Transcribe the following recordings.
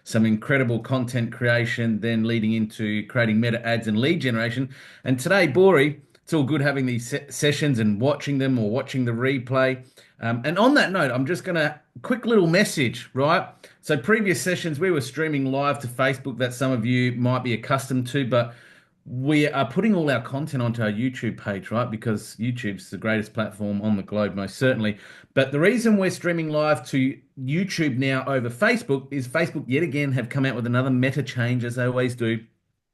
some incredible content creation, then leading into creating meta ads and lead generation. And today, Bori, it's all good having these sessions and watching them or watching the replay. And on that note, I'm just going to quick little message, right? So previous sessions, we were streaming live to Facebook that some of you might be accustomed to, but we are putting all our content onto our YouTube page, right? Because YouTube's the greatest platform on the globe, most certainly. But the reason we're streaming live to YouTube now over Facebook is Facebook yet again have come out with another meta change, as they always do.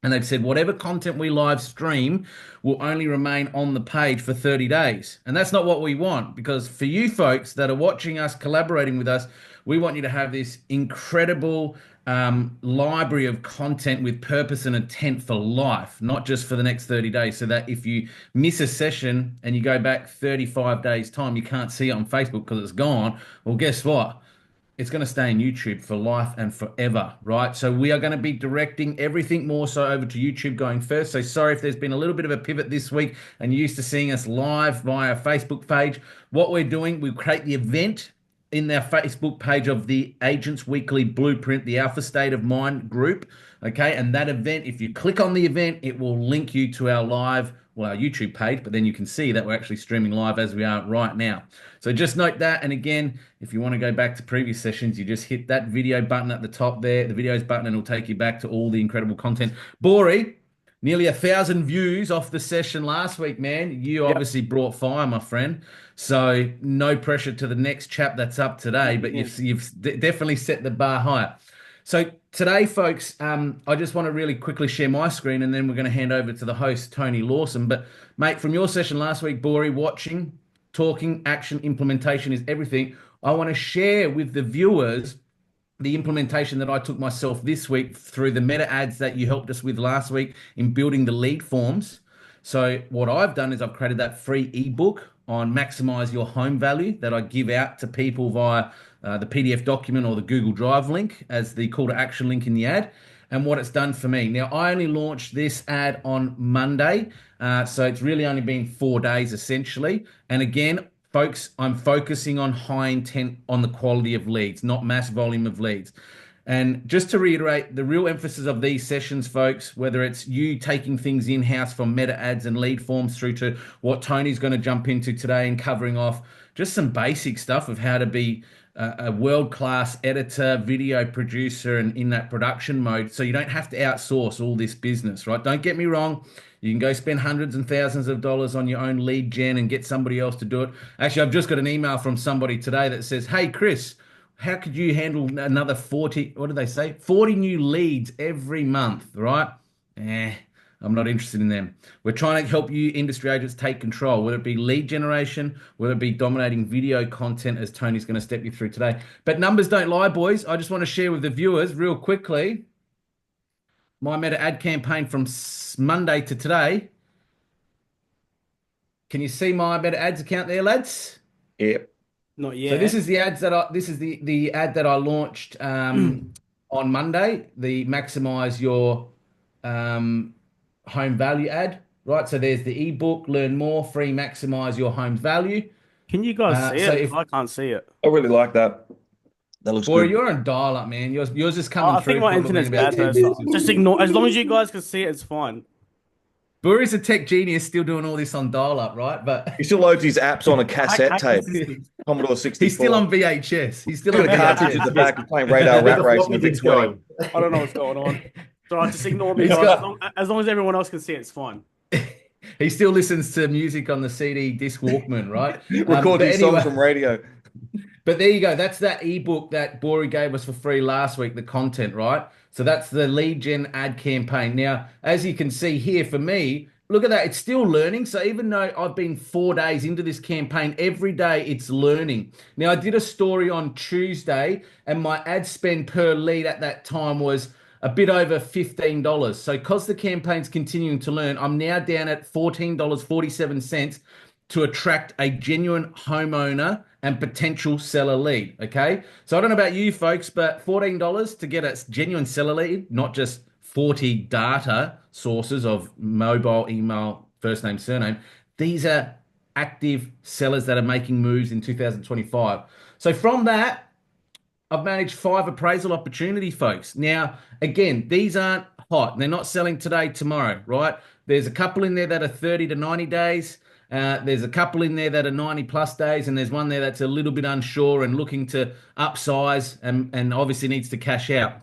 And they've said whatever content we live stream will only remain on the page for 30 days. And that's not what we want, because for you folks that are watching us, collaborating with us, we want you to have this incredible library of content with purpose and intent for life, not just for the next 30 days. So that if you miss a session and you go back 35 days' time, you can't see it on Facebook because it's gone. Well, guess what? It's going to stay in YouTube for life and forever, right? So we are going to be directing everything more so over to YouTube going first. So sorry if there's been a little bit of a pivot this week and you're used to seeing us live via Facebook page. What we're doing, we create the event in their Facebook page of the Agents Weekly Blueprint, the Alpha State of Mind group. Okay. And that event, if you click on the event, it will link you to our live, well, our YouTube page, but then you can see that we're actually streaming live as we are right now. So just note that. And again, if you want to go back to previous sessions, you just hit that video button at the top there, the videos button, and it'll take you back to all the incredible content. Bori, nearly 1,000 views off the session last week, man. You obviously brought fire, my friend. So no pressure to the next chap that's up today, but you've definitely set the bar higher. So today, folks, I just want to really quickly share my screen, and then we're going to hand over to the host, Tony Lawson. But mate, from your session last week, Bori, watching, talking, action, implementation is everything. I want to share with the viewers the implementation that I took myself this week through the meta ads that you helped us with last week in building the lead forms. So what I've done is I've created that free ebook on maximize your home value that I give out to people via the PDF document or the Google Drive link as the call to action link in the ad, and what it's done for me. Now, I only launched this ad on Monday, so it's really only been 4 days essentially. And again, folks, I'm focusing on high intent on the quality of leads, not mass volume of leads. And just to reiterate, the real emphasis of these sessions, folks, whether it's you taking things in-house from meta ads and lead forms through to what Tony's going to jump into today and covering off just some basic stuff of how to be a world-class editor, video producer, and in that production mode, so you don't have to outsource all this business, right? Don't get me wrong. You can go spend hundreds and thousands of dollars on your own lead gen and get somebody else to do it. Actually, I've just got an email from somebody today that says, hey, Chris, how could you handle another 40, what do they say? 40 new leads every month, right? I'm not interested in them. We're trying to help you industry agents take control, whether it be lead generation, whether it be dominating video content, as Tony's going to step you through today. But numbers don't lie, boys. I just want to share with the viewers real quickly my meta ad campaign from Monday to today. Can you see my meta ads account there, lads? Yep. Not yet. So this is the ads that this is the ad that I launched on Monday, the maximize your home value ad, right? So there's the ebook, learn more, free, maximize your home value. Can you guys see So it? if I can't see it. I really like that. That looks or good. you're on dial up, man. Yours is coming I think through my probably internet's in about bad though. 10 So minutes. just ignore. As long as you guys can see it, it's fine. Buri's a tech genius, still doing all this on dial up, right? But He still loads his apps on a cassette tape. Commodore 64. he's still on VHS. He's still Got on a cartridge at the back and playing radar rat race in a big 20. I don't know what's going on. So just ignore me, He's guys. got- As long as everyone else can see it, it's fine. He still listens to music on the CD disc Walkman, right? Record but his anyway- songs from radio. But there you go. That's that ebook that Bori gave us for free last week, the content, right? So that's the lead gen ad campaign. Now, as you can see here for me, look at that. It's still learning. So even though I've been 4 days into this campaign, every day it's learning. Now, I did a story on Tuesday and my ad spend per lead at that time was a bit over $15. So because the campaign's continuing to learn, I'm now down at $14.47 to attract a genuine homeowner and potential seller lead. Okay. So I don't know about you folks, but $14 to get a genuine seller lead, not just 40 data sources of mobile, email, first name, surname. These are active sellers that are making moves in 2025. So from that, I've managed 5 appraisal opportunities, folks. Now, again, these aren't hot. They're not selling today, tomorrow, right? There's a couple in there that are 30 to 90 days. There's a couple in there that are 90 plus days, and there's one there that's a little bit unsure and looking to upsize and obviously needs to cash out.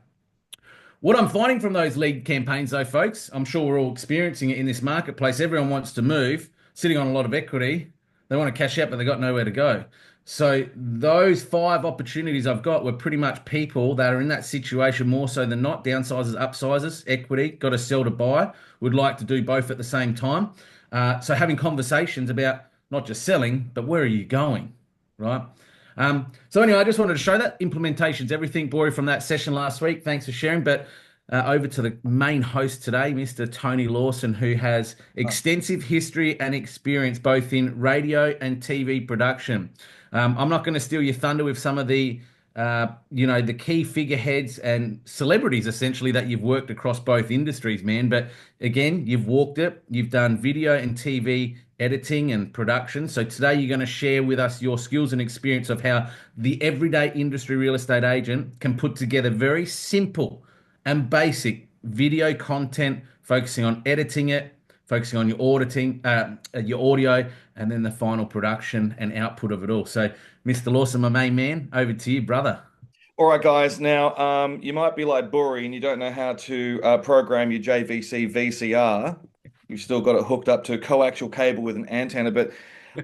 What I'm finding from those lead campaigns, though, folks, I'm sure we're all experiencing it in this marketplace. Everyone wants to move, sitting on a lot of equity. They want to cash out, but they got nowhere to go. So those 5 opportunities I've got were pretty much people that are in that situation more so than not. Downsizes, upsizes, equity, got to sell to buy. Would like to do both at the same time. So having conversations about not just selling, but where are you going, right? So anyway, I just wanted to show that implementation's everything, Bory, from that session last week. Thanks for sharing. But over to the main host today, Mr. Tony Lawson, who has extensive history and experience both in radio and TV production. I'm not going to steal your thunder with some of the key figureheads and celebrities essentially that you've worked across both industries, man. But again, you've walked it. You've done video and TV editing and production. So today you're going to share with us your skills and experience of how the everyday industry real estate agent can put together very simple and basic video content, focusing on editing it, focusing on your auditing, your audio, and then the final production and output of it all. So, Mr. Lawson, my main man, over to you, brother. All right, guys. Now, you might be like Buri and you don't know how to program your JVC VCR. You've still got it hooked up to a coaxial cable with an antenna. But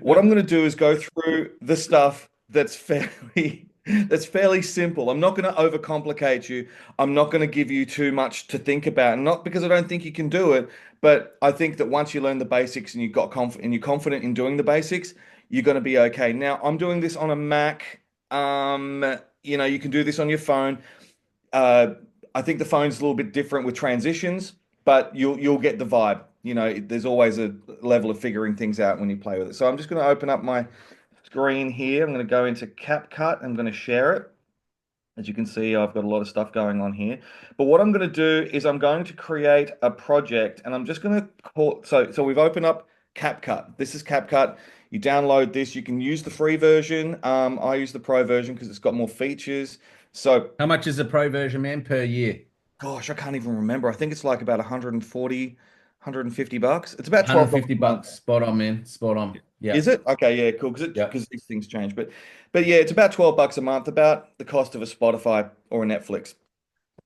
what I'm going to do is go through the stuff that's fairly simple. I'm not going to overcomplicate you. I'm not going to give you too much to think about, and not because I don't think you can do it, but I think that once you learn the basics and you're confident in doing the basics, you're going to be okay. Now, I'm doing this on a Mac. You can do this on your phone. Uh, I think the phone's a little bit different with transitions, but you'll get the vibe. There's always a level of figuring things out when you play with it. So I'm just going to open up my screen here. I'm going to go into CapCut. I'm going to share it. As you can see, I've got a lot of stuff going on here. But what I'm going to do is I'm going to create a project, and I'm just going to call. So we've opened up CapCut. This is CapCut. You download this. You can use the free version. I use the pro version because it's got more features. So, How much is the pro version, man, per year? gosh, I can't even remember. I think it's like about 140, $150. It's about 150 $12 a month. bucks. Spot on, man. Spot on. Yeah. Is it? Okay, yeah, cool. Because Yeah. these things change. But yeah, it's about $12 a month, about the cost of a Spotify or a Netflix.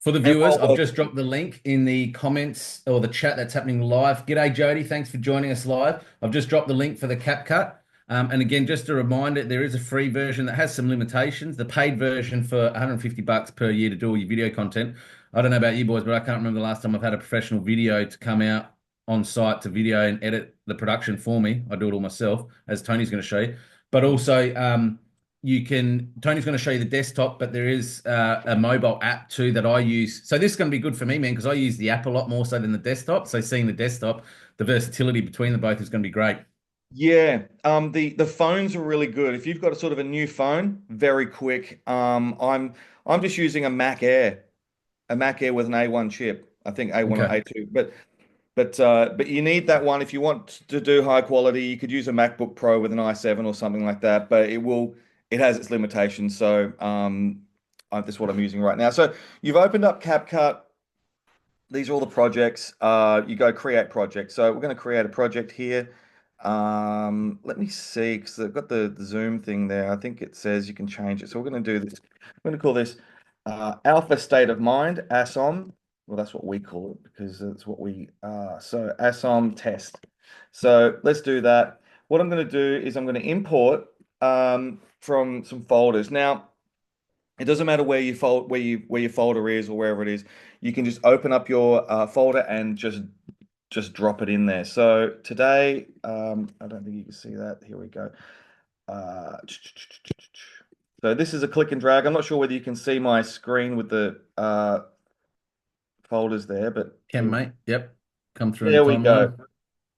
For the And viewers, I've just dropped the link in the comments or the chat that's happening live. G'day, Jody. Thanks for joining us live. I've just dropped the link for the CapCut. And again, just a reminder, there is a free version that has some limitations. The paid version for 150 bucks per year to do all your video content. I don't know about you boys, but I can't remember the last time I've had a professional video to come out on site to video and edit the production for me. I do it all myself, as Tony's going to show you. But also, Tony's going to show you the desktop, but there is a mobile app too that I use. So this is going to be good for me, man, because I use the app a lot more so than the desktop. So seeing the desktop, the versatility between the both is going to be great. Yeah, the phones are really good. If you've got a sort of a new phone, very quick. I'm just using a Mac Air with an A1 chip. I think A1 or Okay. A2. But you need that one if you want to do high quality. You could use a MacBook Pro with an i7 or something like that, but it has its limitations. So that's what I'm using right now. So you've opened up CapCut. These are all the projects. You go create project. So we're going to create a project here. Let me see, because I've got the Zoom thing there. I think it says you can change it. So we're going to do this. We're going to call this Alpha State of Mind, ASOM. Well, that's what we call it because that's what we so ASOM test. So let's do that. What I'm going to do is I'm going to import from some folders. Now, it doesn't matter where your folder is or wherever it is. You can just open up your folder and just drop it in there. So today, I don't think you can see that. Here we go. So this is a click and drag. I'm not sure whether you can see my screen with the folders there, but Can, mate. Yep. Come through in there the we go. timeline.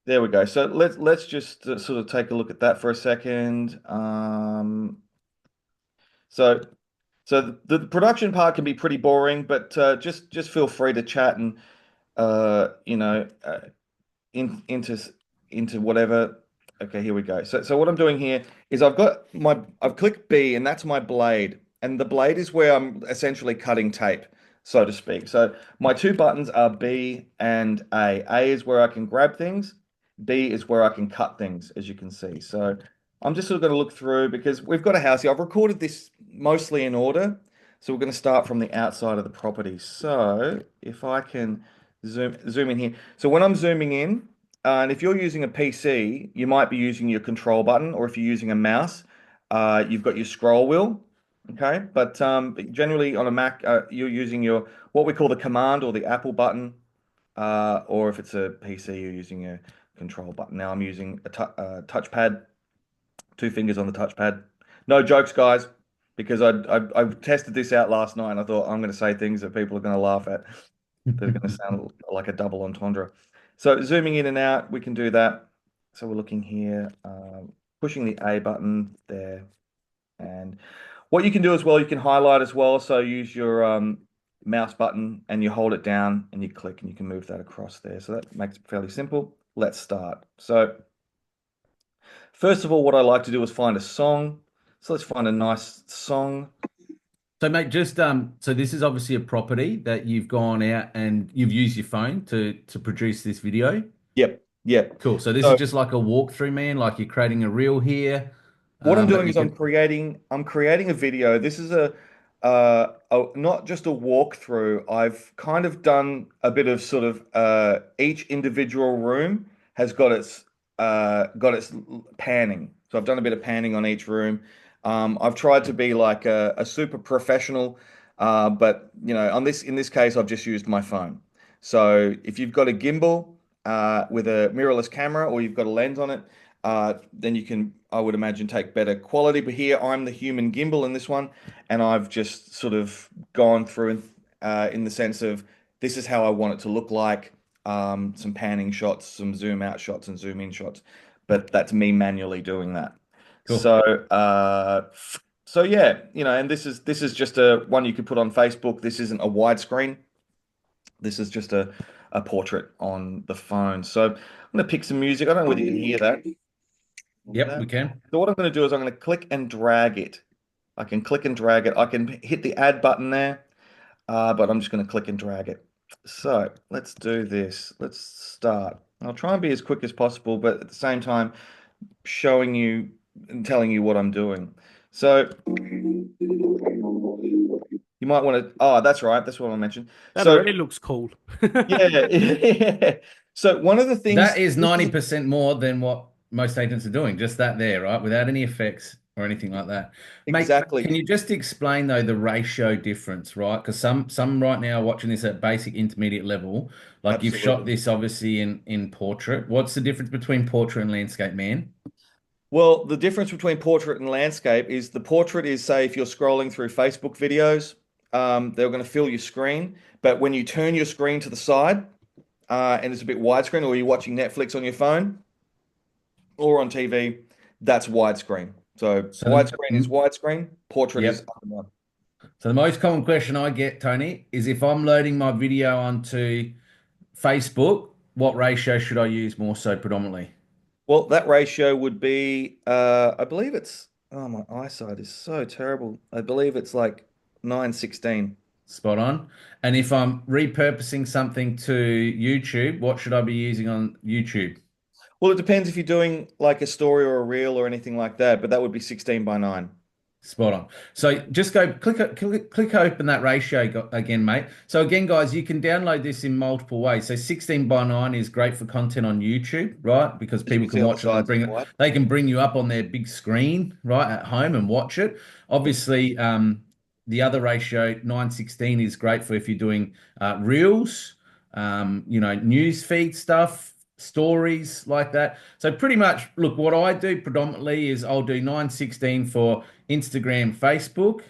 There we go. So let's just sort of take a look at that for a second. So the production part can be pretty boring, but just feel free to chat and uh, you know uh, into whatever. Okay, here we go. So what I'm doing here is I've clicked B, and that's my blade. and the blade is where I'm essentially cutting tape, so to speak. So my two buttons are B and A. A is where I can grab things. B is where I can cut things, as you can see. So I'm just sort of going to look through because we've got a house here. I've recorded this mostly in order. So we're going to start from the outside of the property. So if I can zoom in here. So when I'm zooming in, and if you're using a PC, you might be using your control button, or if you're using a mouse, you've got your scroll wheel. Okay, but generally on a Mac, you're using your what we call the command or the Apple button, or if it's a PC, you're using a control button. Now I'm using a touchpad, two fingers on the touchpad. No jokes, guys, because I tested this out last night and I thought I'm going to say things that people are going to laugh at. They're going to sound like a double entendre. So zooming in and out, we can do that. So we're looking here, pushing the A button there. And what you can do as well, you can highlight as well. So use your mouse button and you hold it down and you click and you can move that across there. So that makes it fairly simple. Let's start. So first of all, what I like to do is find a song. So let's find a nice song. So mate, just so this is obviously a property that you've gone out and you've used your phone to produce this video. Yep, yep. Cool. So this is So just like a walkthrough, man. Like you're creating a reel here, what I'm but doing you is can. I'm creating a video. This is not just a walkthrough. I've kind of done a bit of sort of each individual room has got its panning. So I've done a bit of panning on each room. I've tried to be like a super professional, but you know, on this in this case, I've just used my phone. So if you've got a gimbal with a mirrorless camera or you've got a lens on it, then you can, I would imagine, take better quality. But here I'm the human gimbal in this one, and I've just sort of gone through in the sense of this is how I want it to look like. Some panning shots, some zoom out shots, and zoom in shots. But that's me manually doing that. Cool. So, so yeah, you know, and this is just a one you could put on Facebook. This isn't a widescreen. This is just a portrait on the phone. So I'm going to pick some music. I don't know whether you can hear that. Hear Yep, we that? can. So what I'm going to do is I'm going to click and drag it. I can click and drag it. I can hit the add button there, but I'm just going to click and drag it. So let's do this. Let's start. I'll try and be as quick as possible, but at the same time, showing you and telling you what I'm doing. So you might want to, oh, that's right. That's what I mentioned. That So already looks cool. yeah, yeah. So one of the That things, is this is 90% more than what most agents are doing. Just that there, right? Without any effects or anything like that. Mate, can exactly, you just explain though the ratio difference, right? Because some right now are watching this at basic intermediate level. Like you've shot absolutely. this obviously in portrait. What's the difference between portrait and landscape, man? Well, the difference between portrait and landscape is the portrait is, say, if you're scrolling through Facebook videos, they're going to fill your screen. But when you turn your screen to the side, and it's a bit widescreen, or you're watching Netflix on your phone or on TV, that's widescreen. So So widescreen is widescreen, portrait is yep. up and down. So the most common question I get, Tony, is if I'm loading my video onto Facebook, what ratio should I use more so predominantly? Well, that ratio would be, I believe it's, oh, my eyesight is so terrible. I believe it's like 9:16. Spot on. And if I'm repurposing something to YouTube, what should I be using on YouTube? Well, it depends if you're doing like a story or a reel or anything like that, but that would be 16:9. Spot on. So just go click open that ratio again, mate. So again, guys, you can download this in multiple ways. So 16:9 is great for content on YouTube, right? Because As you people can see can on the watch it on sides, bring it's it, white. they can bring you up on their big screen, right, at home and watch it. Yep. Obviously, the other ratio, 9:16, is great for if you're doing reels, news feed stuff, stories like that. So pretty much, look, what I do predominantly is I'll do 9:16 for Instagram, Facebook,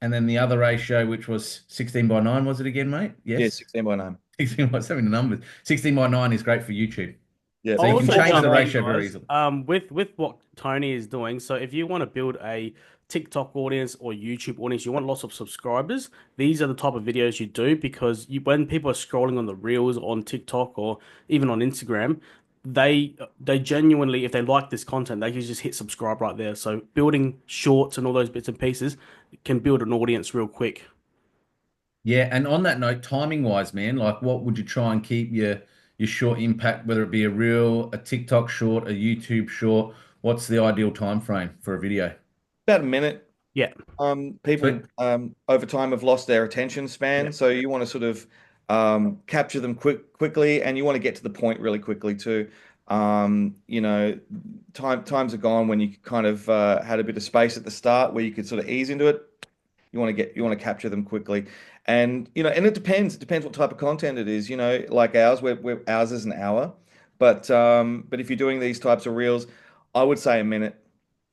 and then the other ratio, which was 16:9, was it again, mate? Yeah, Yes. 16:9. 16 by 7 the numbers. 16:9 is great for YouTube. Yeah. So I'll you can also change the jump in, ratio very guys. easily. With what Tony is doing. So if you want to build a TikTok audience or YouTube audience, you want lots of subscribers. These are the type of videos you do because when people are scrolling on the reels on TikTok or even on Instagram, they genuinely, if they like this content, they can just hit subscribe right there. So building shorts and all those bits and pieces can build an audience real quick. Yeah, and on that note, timing wise, man, like what would you try and keep your short impact, whether it be a reel, a TikTok short, a YouTube short? What's the ideal time frame for a video? About a minute. Yeah, People Sweet. over time have lost their attention yeah. span, so you want to sort of capture them quickly, and you want to get to the point really quickly too. You know, times are gone when you kind of had a bit of space at the start where you could sort of ease into it. You want to capture them quickly, and and it depends what type of content it is. Like ours, ours is an hour, but if you're doing these types of reels, I would say a minute.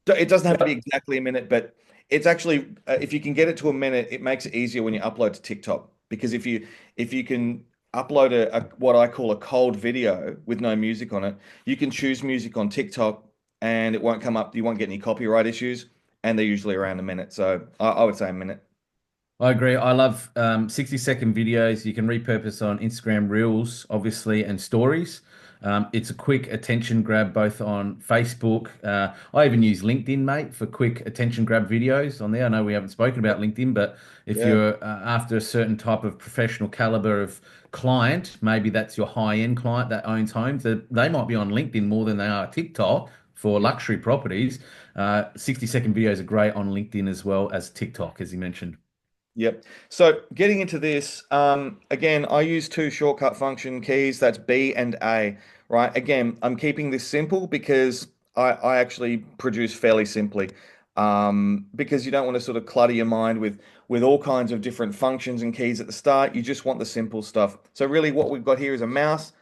It doesn't have to be Yep. exactly a minute, but it's actually if you can get it to a minute, it makes it easier when you upload to TikTok. Because if you can upload a what I call a cold video with no music on it, you can choose music on TikTok and it won't come up. You won't get any copyright issues, and they're usually around a minute. So I would say a minute. I agree. I love 60-second videos. You can repurpose on Instagram Reels, obviously, and stories. It's a quick attention grab both on Facebook. I even use LinkedIn, mate, for quick attention grab videos on there. I know we haven't spoken about LinkedIn, but if Yeah. you're after a certain type of professional caliber of client, maybe that's your high-end client that owns homes, that they might be on LinkedIn more than they are TikTok for Yeah. luxury properties. 60-second videos are great on LinkedIn as well as TikTok, as you mentioned. Yep. So getting into this, again, I use two shortcut function keys. That's B and A, right? Again, I'm keeping this simple because I actually produce fairly simply, because you don't want to sort of clutter your mind with all kinds of different functions and keys at the start. You just want the simple stuff. So really, what we've got here is a mouse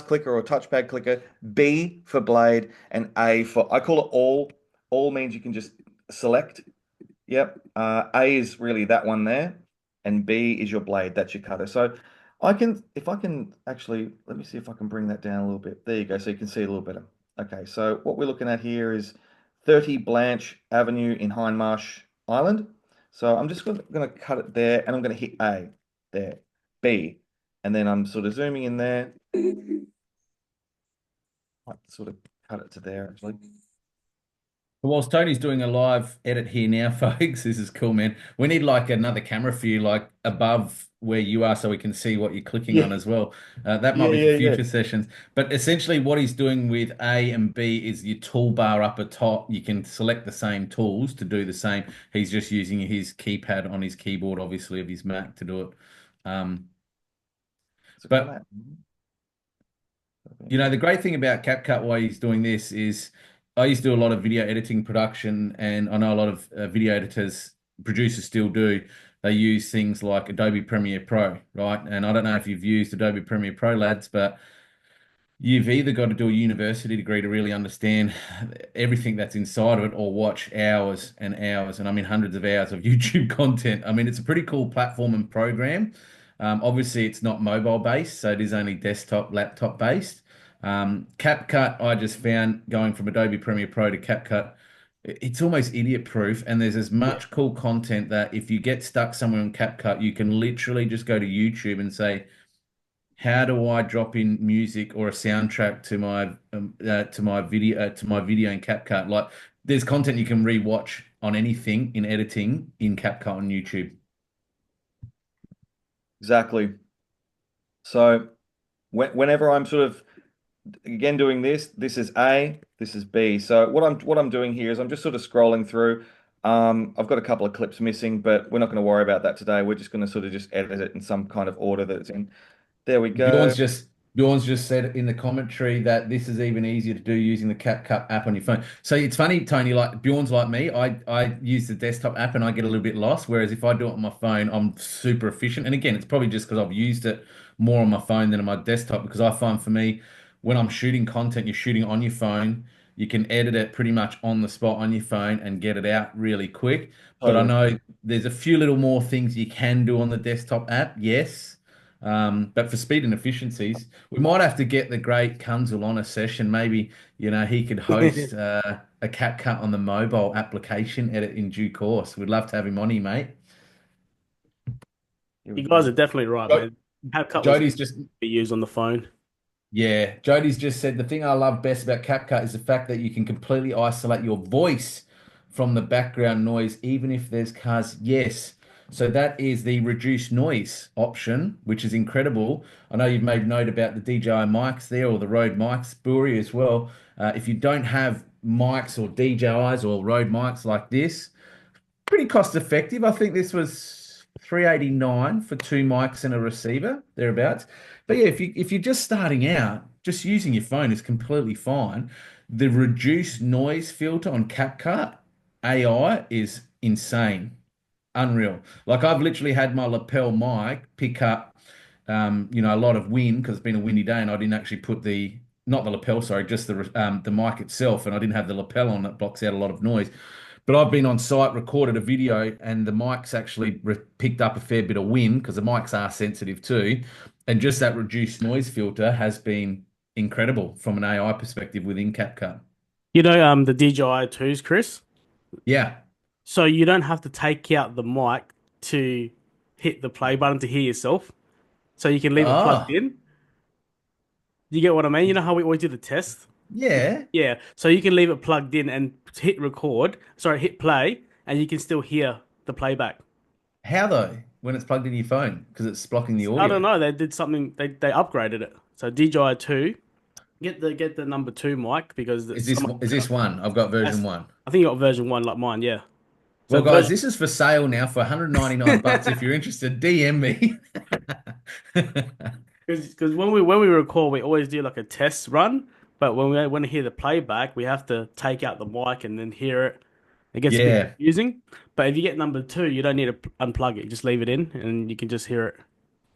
clicker or a touchpad clicker. B for blade, and A for I call it all. All means you can just select. Yep. A is really that one there, and B is your blade. That's your cutter. So if I can actually, let me see if I can bring that down a little bit. There you go. So you can see a little better. Okay. So what we're looking at here is 30 Blanche Avenue in Hindmarsh Island. So I'm just going to cut it there, and I'm going to hit A there, B, and then I'm sort of zooming in there. I sort of cut it to there actually. Whilst Tony's doing a live edit here now, folks, this is cool, man. We need like another camera for you, like above where you are, so we can see what you're clicking on Yeah. as well. That might Yeah. be for Yeah. Yeah. future sessions. But essentially, what he's doing with A and B is your toolbar up at top. You can select the same tools to do the same. He's just using his keypad on his keyboard, obviously, of his Mac to do it. Um, So come but out. You know, the great thing about CapCut while he's doing this is I used to do a lot of video editing production, and I know a lot of video editors, producers still do. They use things like Adobe Premiere Pro, right? And I don't know if you've used Adobe Premiere Pro, lads, but you've either got to do a university degree to really understand everything that's inside of it or watch hours and hours, and I mean hundreds of hours of YouTube content. I mean, it's a pretty cool platform and program. Obviously, it's not mobile based, so it is only desktop, laptop based. CapCut, I just found going from Adobe Premiere Pro to CapCut, it's almost idiot proof. And there's as Yeah. much cool content that if you get stuck somewhere on CapCut, you can literally just go to YouTube and say, how do I drop in music or a soundtrack to my video in CapCut? Like, there's content you can rewatch on anything in editing in CapCut on YouTube. Exactly. So whenever I'm sort of again doing this, this is A, this is B. So what I'm doing here is I'm just sort of scrolling through. I've got a couple of clips missing, but we're not going to worry about that today. We're just going to sort of just edit it in some kind of order that it's in. There we go. Bjorn's just said in the commentary that this is even easier to do using the CapCut app on your phone. So it's funny, Tony, like Bjorn's like me. I use the desktop app and I get a little bit lost. Whereas if I do it on my phone, I'm super efficient. And again, it's probably just because I've used it more on my phone than on my desktop. Because I find for me, when I'm shooting content, you're shooting on your phone. You can edit it pretty much on the spot on your phone and get it out really quick. But I Totally. know there's a few little more things you can do on the desktop app, yes. But for speed and efficiencies, we might have to get the great Kunzel on a session. Maybe, he could host a CapCut on the mobile application edit in due course. We'd love to have him on here, mate. Here we You guys are go. definitely right, Jo- man. CapCut was Jody's just be used on the phone. Yeah, Jody's just said the thing I love best about CapCut is the fact that you can completely isolate your voice from the background noise, even if there's cars. Yes. So that is the reduce noise option, which is incredible. I know you've made note about the DJI mics there or the Rode mics, Buri as well. If you don't have mics or DJIs or Rode mics like this, pretty cost effective. I think this was 389 for two mics and a receiver, thereabouts. But yeah, if you're just starting out, just using your phone is completely fine. The reduced noise filter on CapCut AI is insane. Unreal. Like I've literally had my lapel mic pick up, a lot of wind because it's been a windy day, and I didn't actually put not the lapel, sorry, just the mic itself, and I didn't have the lapel on that blocks out a lot of noise. But I've been on site, recorded a video, and the mic's actually picked up a fair bit of wind because the mics are sensitive too, and just that reduced noise filter has been incredible from an AI perspective within CapCut. The DJI 2s, Chris. Yeah. So you don't have to take out the mic to hit the play button to hear yourself. So you can leave it plugged Oh, in. You get what I mean? You know how we always do the test? yeah. Yeah. So you can leave it plugged in and hit record, sorry, hit play, and you can still hear the playback. How though? When it's plugged in your phone because it's blocking the I don't audio. know. They did something. They upgraded it. So DJI 2, get the number 2 mic because Is it's so this much is better. this one? I've got version That's, one. I think you got version 1 like mine. Yeah. So Well, guys, version. this is for sale now for 199 bucks. If you're interested, DM me. Because when we record, we always do like a test run. But when we want to hear the playback, we have to take out the mic and then hear it. It gets a bit Yeah. confusing. But if you get number 2, you don't need to unplug it. You just leave it in, and you can just hear it.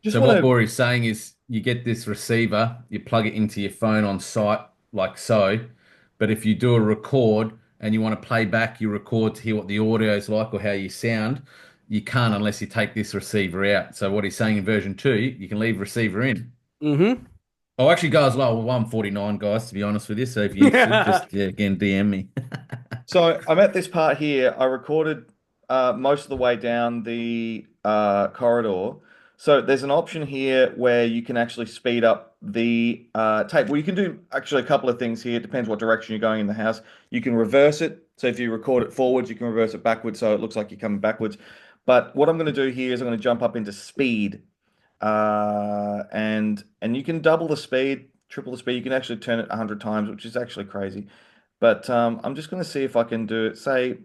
Just So want what to Bori's saying is you get this receiver, you plug it into your phone on site like so. But if you do a record and you want to play back your record to hear what the audio is like or how you sound, you can't unless you take this receiver out. So what he's saying in version 2, you can leave receiver in. Mm-hmm. Oh, actually goes low, 149, guys, to be honest with you. So if you're interested, just yeah, again DM me. So I'm at this part here. I recorded most of the way down the corridor. So there's an option here where you can actually speed up the tape. Well, you can do actually a couple of things here. It depends what direction you're going in the house. You can reverse it. So if you record it forwards, you can reverse it backwards so it looks like you're coming backwards. But what I'm going to do here is I'm going to jump up into speed. And you can double the speed, triple the speed. You can actually turn it 100 times, which is actually crazy. But I'm just going to see if I can do it, say,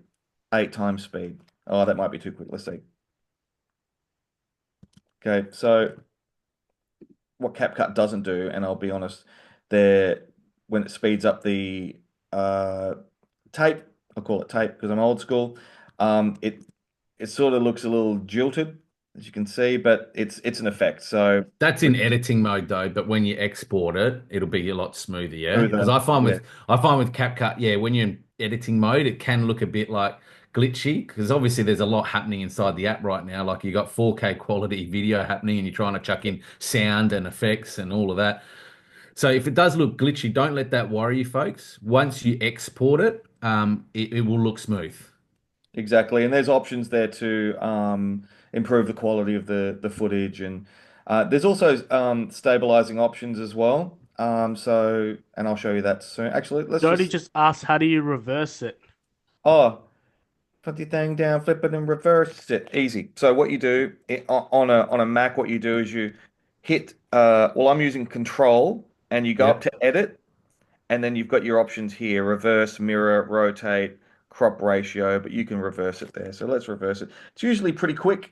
8 times speed. Oh, that might be too quick. Let's see. Okay, so what CapCut doesn't do, and I'll be honest, there when it speeds up the uh, tape, I'll call it tape because I'm old school. It sort of looks a little jilted, as you can see, but it's an effect. So That's in editing mode though, but when you export it, it'll be a lot smoother, yeah. Because smoother. Yeah, I find with CapCut, yeah, when you're in editing mode, it can look a bit like glitchy because obviously there's a lot happening inside the app right now. Like you got 4K quality video happening and you're trying to chuck in sound and effects and all of that. So if it does look glitchy, don't let that worry you, folks. Once you export it, it will look smooth. exactly. And there's options there to improve the quality of the footage, and there's also stabilizing options as well. And I'll show you that soon. Actually, let's Jody just just asked, how do you reverse it? oh, put the thing down, flip it, and reverse it. Easy. So what you do on a Mac, what you do is you hit. Well, I'm using Control, and you go up Yep. to Edit, and then you've got your options here: reverse, mirror, rotate, crop ratio. But you can reverse it there. So let's reverse it. It's usually pretty quick.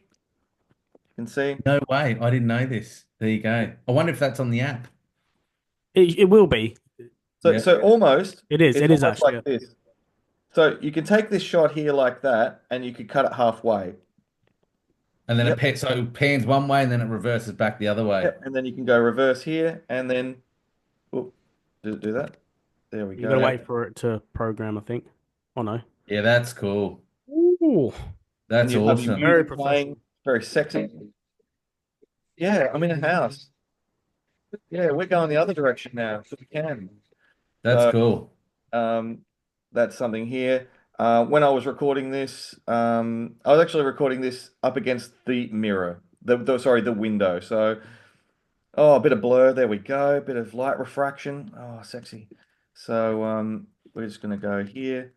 You can see. No way. I didn't know this. There you go. I wonder if that's on the app. It will be. So Yep. so almost It is. it's It is almost actually. like this. So you can take this shot here like that, and you could cut it halfway. And then Yep. so it pans one way and then it reverses back the other way. Yep. And then you can go reverse here, and then oh, do that. There we You gotta go. wait Yep. for it to program, I think. Oh no. Yeah, that's cool. Ooh, And That's you have your awesome. very music playing, professional. very sexy. Yeah, I'm in a house. Yeah, we're going the other direction now, so we can. That's So cool. um, that's something here. When I was recording this, I was actually recording this up against the mirror, the sorry, the window. So Oh, a bit of blur. There we go. A bit of light refraction. Oh, sexy. So we're just gonna go here.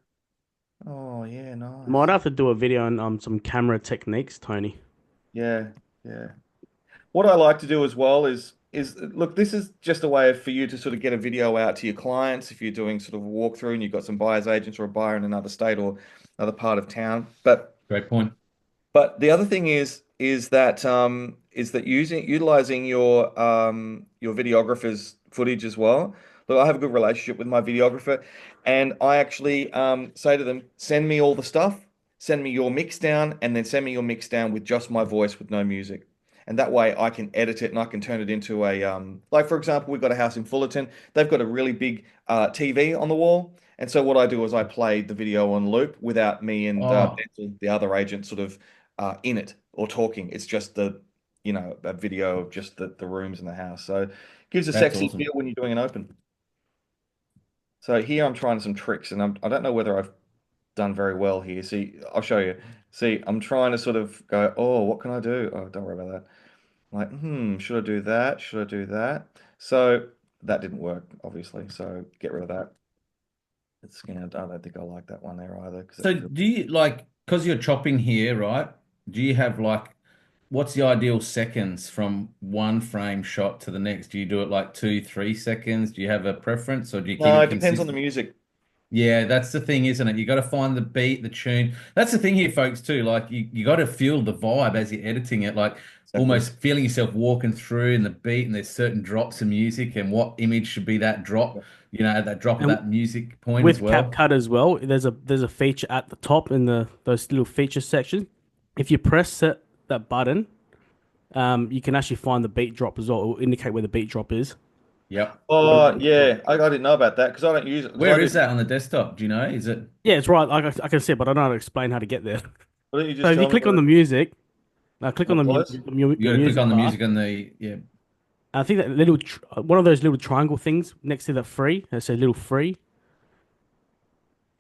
Oh yeah, Might nice. have to do a video on some camera techniques, Tony. Yeah, yeah. What I like to do as well is look, this is just a way for you to sort of get a video out to your clients if you're doing sort of a walkthrough and you've got some buyer's agents or a buyer in another state or another part of town. Great point. But the other thing is that using utilizing your videographer's footage as well. Look, I have a good relationship with my videographer, and I actually say to them, send me all the stuff, send me your mix down, and then send me your mix down with just my voice with no music. And that way I can edit it and I can turn it into a like for example, we've got a house in Fullerton. They've got a really big TV on the wall. And so what I do is I play the video on loop without me and Oh, Benson, the other agent, sort of in it or talking. It's just a video of just the rooms in the house. So it gives a that's sexy awesome. feel when you're doing an open. So here I'm trying some tricks, and I don't know whether I've done very well here. See, I'll show you. See, I'm trying to sort of go, oh, what can I do? Oh, don't worry about that. I'm like, should I do that? Should I do that? So that didn't work, obviously. So get rid of that. It's, I don't think I like that one there either because So that's real. do you like, because you're chopping here, right? Do you have like, what's the ideal seconds from one frame shot to the next? Do you do it like 2, 3 seconds? Do you have a preference or do you keep No, it it depends on the consistent? music. Yeah, that's the thing, isn't it? You got to find the beat, the tune. That's the thing here, folks, too. Like you got to feel the vibe as you're editing it, like Exactly. almost feeling yourself walking through in the beat, and there's certain drops of music, and what image should be that drop, at that drop of And that music point as with well. CapCut as well, there's a feature at the top in the those little feature section. If you press that button, you can actually find the beat drop as well. It will indicate where the beat drop is. Yep. Oh, yeah. I didn't know about that because I don't use it. Because Where is that on the desktop? Do you know? Is it? Yeah, it's right. I can see it, but I don't know how to explain how to get there. why don't you So just if you tell me click on where the music, click on what the, close? You got to click music on the bar. music on the yeah. I think that little one of those little triangle things next to the free. That says little free.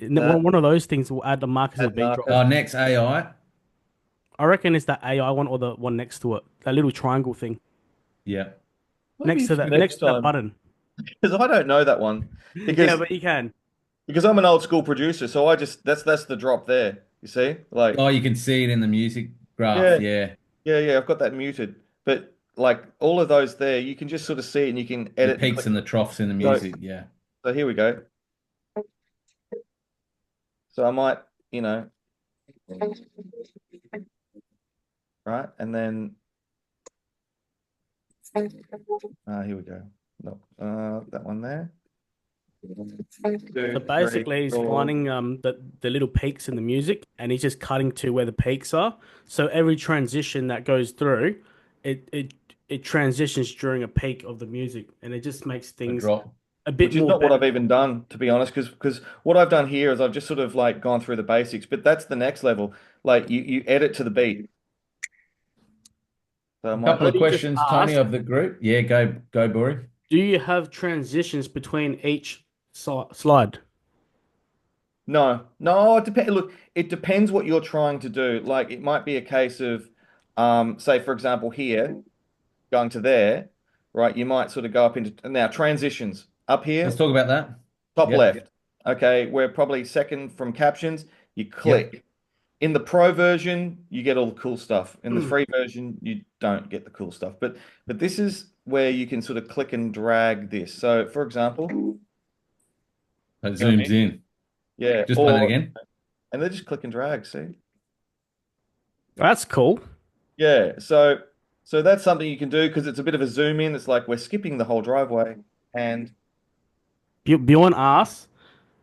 And then That one of those things will add the mark as a add beat drop. marker. Oh, next AI. I reckon it's that AI one or the one next to it. That little triangle thing Yeah. Maybe for next next to that time button. because I don't know that one Yeah, because but you can. because I'm an old school producer, so I just that's the drop there. You see, like Oh, you can see it in the music graph. yeah, Yeah. yeah. I've got that muted, but like all of those there, you can just sort of see it and you can The edit and peaks click. and the troughs in the So music. Yeah. so here we go. So I might, you know, right, and then here we go. No, that one there. So 2, 3, basically, he's 4. finding the little peaks in the music, and he's just cutting to where the peaks are. So every transition that goes through, it it it transitions during a peak of the music, and it just makes A things drop. a bit Which is more not what better. I've even done, to be honest, because what I've done here is I've just sort of like gone through the basics, but that's the next level. Like you edit to the beat. So I A might couple just of Tony just questions, Tony, asked, of the group. Yeah, go, Bori. do you have transitions between each slide? no, it depends. Look, it depends what you're trying to do. Like it might be a case of say for example here, going to there, right? You might sort of go up into now transitions up Let's here, talk about that. top Yep. left. Okay, we're probably second from captions. You Yep. click. In the pro version, you get all the cool stuff. In the free version, you don't get the cool stuff. But this is where you can sort of click and drag this. So for example, you That know what I zooms mean? in. Yeah, Just play that or again. and they just click and drag, see? That's cool. Yeah, so that's something you can do because it's a bit of a zoom in. It's like we're skipping the whole driveway. And Bjorn asks,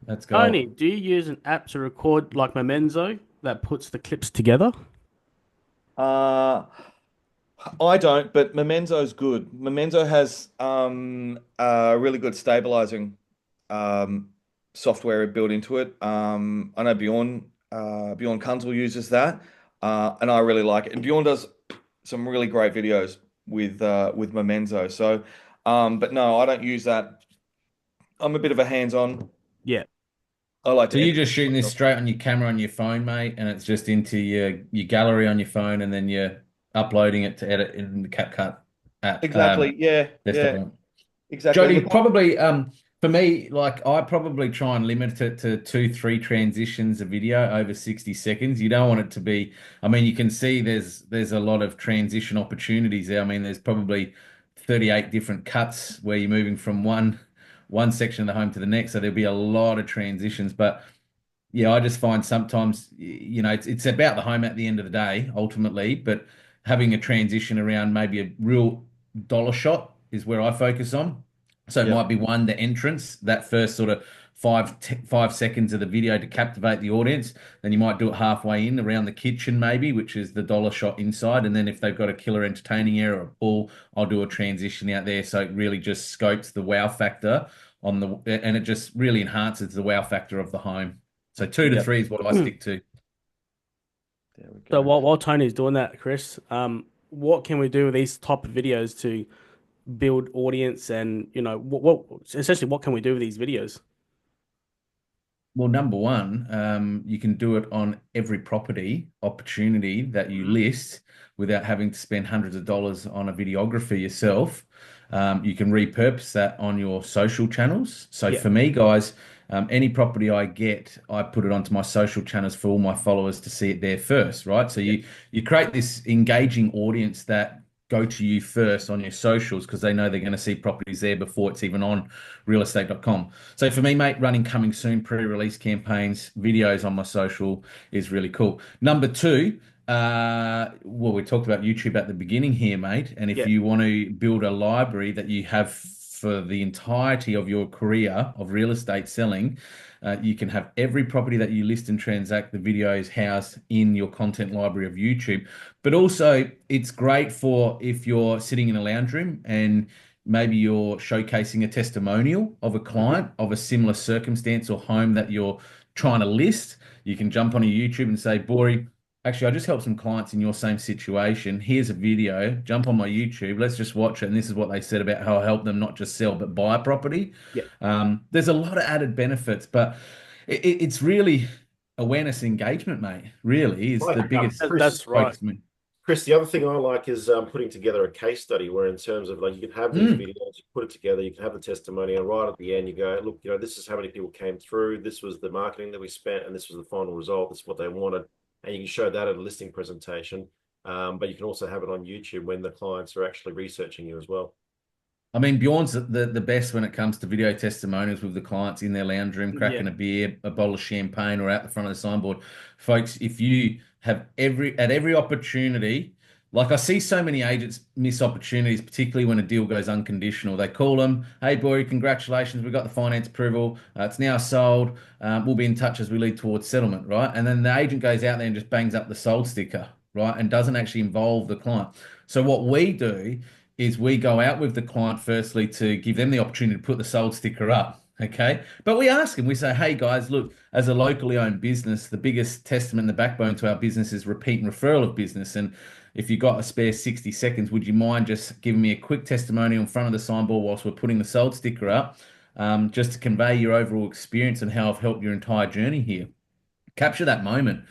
Let's Tony, go. do you use an app to record like Momenzo that puts the clips together? uh I don't, but Momenzo's good. Momenzo has really good stabilizing um, software built into it. I know Bjorn Kunzel uses that, and I really like it. And Bjorn does some really great videos with Momenzo. So, but no, I don't use that. I'm a bit of a hands-on. Yeah. I like So to you're edit just shooting this myself. straight on your camera on your phone, mate, and it's just into your gallery on your phone, and then you're uploading it to edit in the CapCut. at Exactly. Yeah. Yeah. desktop. Exactly. Jody, Look, probably for me, like I probably try and limit it to two, three transitions a video over 60 seconds. You don't want it to be, I mean, you can see there's a lot of transition opportunities there. I mean, there's probably 38 different cuts where you're moving from one section of the home to the next. So there'll be a lot of transitions. But yeah, I just find sometimes, it's about the home at the end of the day, ultimately, but having a transition around maybe a real dollar shot is where I focus on. So it yeah. might be one, the entrance, that first sort of 5 seconds of the video to captivate the audience. Then you might do it halfway in around the kitchen, maybe, which is the dollar shot inside. And then if they've got a killer entertaining area or a pool, I'll do a transition out there. So it really just scopes the wow factor and it just really enhances the wow factor of the home. So two to Yeah. three is what I stick to. There we So go. while Tony's doing that, Chris, what can we do with these type of videos to build audience and what essentially what can we do with these videos? Well, number one, you can do it on every property opportunity that you Mhm. list without having to spend hundreds of dollars on a videographer yourself. You can repurpose that on your social channels. So Yeah, for me, guys, any property I get, I put it onto my social channels for all my followers to see it there first, right? So yeah, you create this engaging audience that go to you first on your socials because they know they're going to see properties there before it's even on realestate.com. So for me, mate, running coming soon pre-release campaigns, videos on my social is really cool. Number two, well, we talked about YouTube at the beginning here, mate. And if yeah. you want to build a library that you have for the entirety of your career of real estate selling, you can have every property that you list and transact the videos housed in your content library of YouTube. But also, it's great for if you're sitting in a lounge room and maybe you're showcasing a testimonial of a Hmm. client of a similar circumstance or home that you're trying to list. You can jump on a YouTube and say, Bori, actually, I just helped some clients in your same situation. Here's a video. Jump on my YouTube. Let's just watch it. And this is what they said about how I help them not just sell, but buy a property. Yeah. There's a lot of added benefits, but it's really awareness engagement, mate, really is the Like biggest Chris, That's right. focus. Me. Chris, the other thing I like is putting together a case study where, in terms of like, you can have these Mm. videos, you put it together, you can have the testimonial, right at the end, you go, look, this is how many people came through, this was the marketing that we spent, and this was the final result. This is what they wanted, and you can show that at a listing presentation. But you can also have it on YouTube when the clients are actually researching you as well. I mean, Bjorn's the best when it comes to video testimonials with the clients in their lounge room, Yeah, cracking a beer, a bottle of champagne, or out the front of the signboard. Folks, if you have every opportunity, like I see so many agents miss opportunities, particularly when a deal goes unconditional. They call them, "Hey, boy, congratulations, we got the finance approval. It's now sold. We'll be in touch as we lead towards settlement," right? And then the agent goes out there and just bangs up the sold sticker, right, and doesn't actually involve the client. So what we do is we go out with the client firstly to give them the opportunity to put the sold sticker up. Okay. But we ask them, we say, hey guys, look, as a locally owned business, the biggest testament and the backbone to our business is repeat and referral of business. And if you got a spare 60 seconds, would you mind just giving me a quick testimonial in front of the signboard whilst we're putting the sold sticker up, just to convey your overall experience and how I've helped your entire journey here? Capture that moment.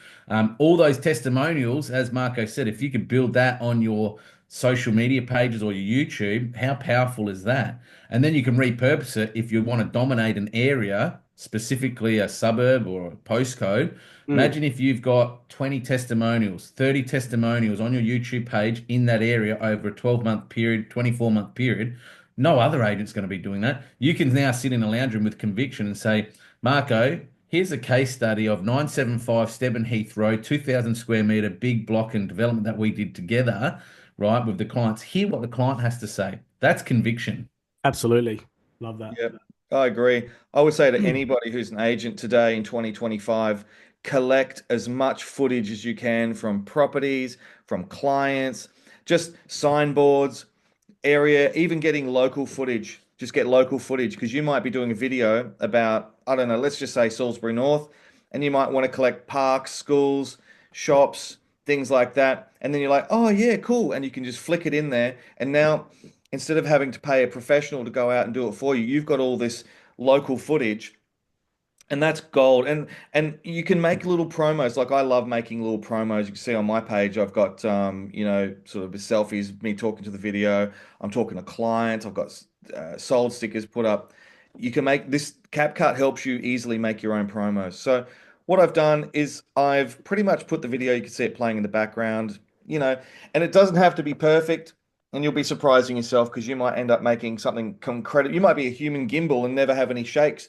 All those testimonials, as Marco said, if you could build that on your social media pages or your YouTube, how powerful is that? And then you can repurpose it if you want to dominate an area, specifically a suburb or a postcode. mm, Imagine if you've got 20 testimonials, 30 testimonials on your YouTube page in that area over a 12-month period, 24-month period. No other agent's going to be doing that. You can now sit in a lounge room with conviction and say, Marco, here's a case study of 975 Stebben Heath Road, 2,000 square meter big block and development that we did together, right, with the clients. Hear what the client has to say. That's conviction. absolutely. Love that. Yeah, I agree. I would say to anybody who's an agent today in 2025, collect as much footage as you can from properties, from clients, just signboards, area, even getting local footage. Just get local footage because you might be doing a video about, I don't know, let's just say Salisbury North, and you might want to collect parks, schools, shops, things like that. And then you're like, oh, yeah, cool. And you can just flick it in there. And now, instead of having to pay a professional to go out and do it for you, you've got all this local footage And that's gold. And you can make little promos. Like I love making little promos. You can see on my page, I've got sort of selfies, me talking to the video. I'm talking to clients. I've got sold stickers put up. You can make this CapCut helps you easily make your own promos. So what I've done is I've pretty much put the video, you can see it playing in the background, and it doesn't have to be perfect. And you'll be surprising yourself because you might end up making something incredible. You might be a human gimbal and never have any shakes.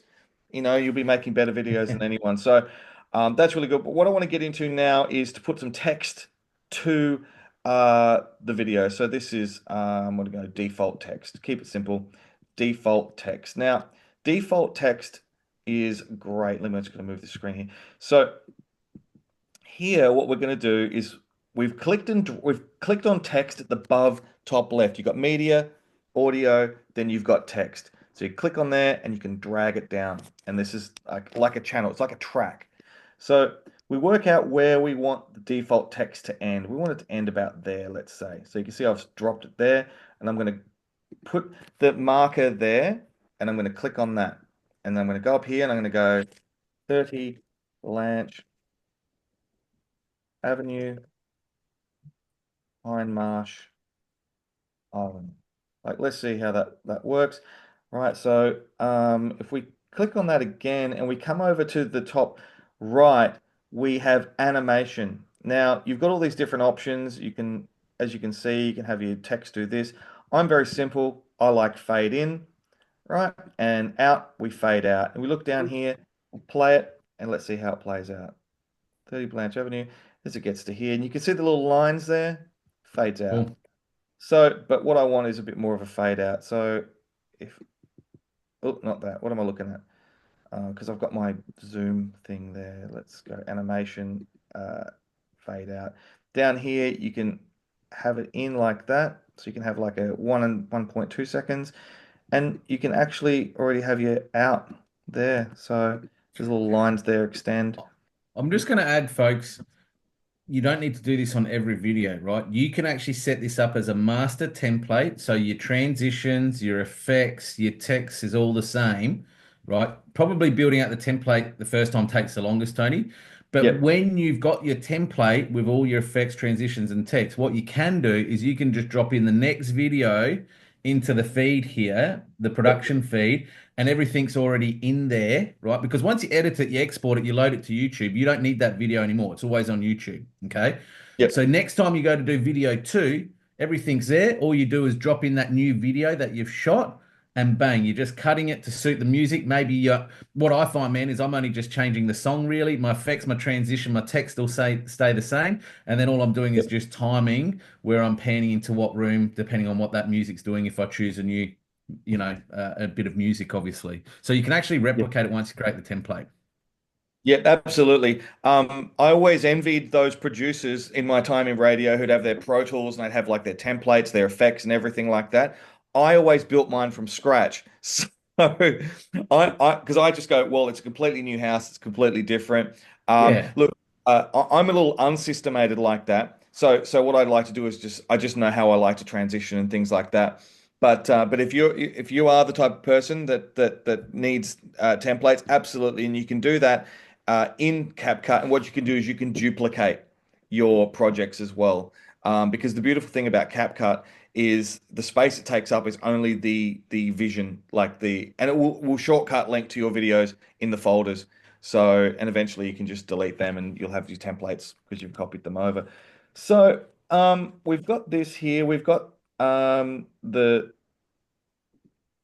You'll be making better videos than anyone. So that's really good. But what I want to get into now is to put some text to the video. So this is, I'm going to go default text. Keep it simple. Default text. Now, default text is great. Let me just going to move the screen here. So here, what we're going to do is we've clicked on text at the above top left. You've got media, audio, then you've got text. So you click on there and you can drag it down. And this is like a channel. It's like a track. So we work out where we want the default text to end. We want it to end about there, let's say. So you can see I've dropped it there, and I'm going to put the marker there, and I'm going to click on that. And then I'm going to go up here and I'm going to go 30 Blanche Avenue, Hindmarsh Island. Like, let's see how that works. Right, so if we click on that again and we come over to the top right, we have animation. Now, you've got all these different options. As you can see, you can have your text do this. I'm very simple. I like fade in, right? And out, we fade out. And we look down here, we'll play it, and let's see how it plays out. 30 Blanche Avenue, as it gets to here. And you can see the little lines there, fades out. Cool. So, but what I want is a bit more of a fade out. So oh, not that. What am I looking at? Because I've got my zoom thing there. Let's go animation, fade out. Down here, you can have it in like that. So you can have like a 1 and 1.2 seconds. And you can actually already have your out there. So there's little lines there extend. I'm just going to add, folks, you don't need to do this on every video, right? You can actually set this up as a master template. So your transitions, your effects, your text is all the same, right? Probably building out the template the first time takes the longest, Tony. But Yep. when you've got your template with all your effects, transitions, and text, what you can do is you can just drop in the next video into the feed here, the Yep. production feed, and everything's already in there, right? Because once you edit it, you export it, you load it to YouTube, you don't need that video anymore. It's always on YouTube. Okay. Yep. So next time you go to do video two, everything's there. All you do is drop in that new video that you've shot, and bang, you're just cutting it to suit the music. Maybe what I find, man, is I'm only just changing the song really. My effects, my transition, my text will stay the same. And then all I'm doing is Yep. just timing where I'm panning into what room, depending on what that music's doing, if I choose a new a bit of music, obviously. So you can actually Yep. replicate it once you create the template. Yeah, absolutely. I always envied those producers in my time in radio who'd have their Pro Tools and they'd have like their templates, their effects, and everything like that. I always built mine from scratch. So because I just go, well, it's a completely new house, it's completely different. Yeah. Look, I'm a little unsystemated like that. So what I'd like to do is I just know how I like to transition and things like that. But if you are the type of person that needs templates, absolutely, and you can do that in CapCut. And what you can do is you can duplicate your projects as well. Because the beautiful thing about CapCut is the space it takes up is only the vision, and it will shortcut link to your videos in the folders. So, and eventually you can just delete them and you'll have your templates because you've copied them over. So, we've got this here. We've got the